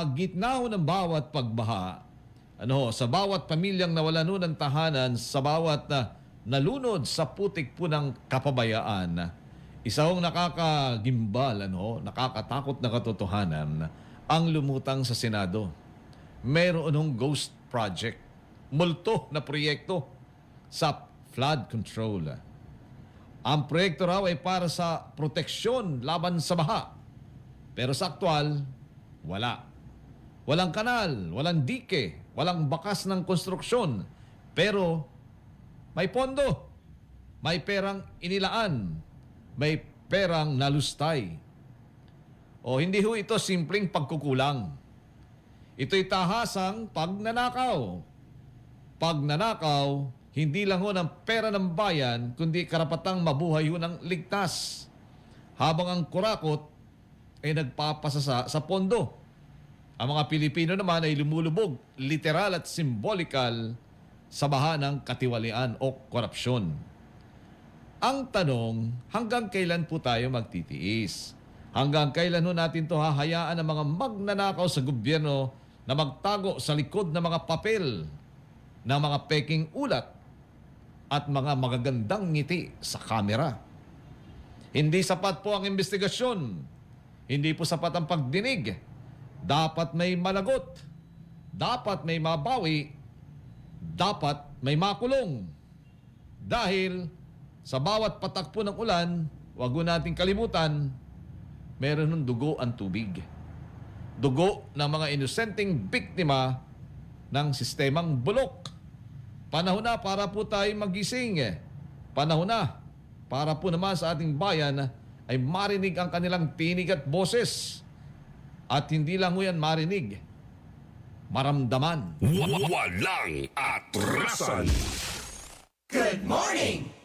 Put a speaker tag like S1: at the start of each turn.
S1: sa gitna ho ng bawat pagbaha, sa bawat pamilyang nawalan ho ng tahanan, sa bawat nalunod sa putik po ng kapabayaan, isa hong nakakagimbal, nakakatakot na katotohanan ang lumutang sa Senado. Meron hong ghost project, multo na proyekto sa flood control. Ang proyekto raw ay para sa proteksyon laban sa baha. Pero sa aktual, wala. Walang kanal, walang dike, walang bakas ng konstruksyon. Pero may pondo, may perang inilaan, may perang nalustay. O hindi ho ito simpleng pagkukulang. Ito'y tahasang pagnanakaw. Pagnanakaw, hindi lang ho ng pera ng bayan, kundi karapatang mabuhay ho ng ligtas. Habang ang kurakot ay nagpapasasa sa pondo. Ang mga Pilipino naman ay lumulubog, literal at symbolikal, sa baha ng katiwalian o korupsyon. Ang tanong, hanggang kailan po tayo magtitiis? Hanggang kailan ho natin to hahayaan ang mga magnanakaw sa gobyerno na magtago sa likod ng mga papel, ng mga peking ulat, at mga magagandang ngiti sa kamera? Hindi sapat po ang investigasyon. Hindi po sapat ang pagdinig. Dapat may managot. Dapat may mabawi. Dapat may makulong. Dahil sa bawat patakpo ng ulan, wag ho nating kalimutan, meron ng dugo ang tubig. Dugo ng mga inosenteng biktima ng sistemang bulok. Panahon na para po tayo magising. Panahon na para po naman sa ating bayan ay marinig ang kanilang tinig at boses. At hindi lang ho yan marinig, maramdaman.
S2: Walang atrasan.
S3: Good morning!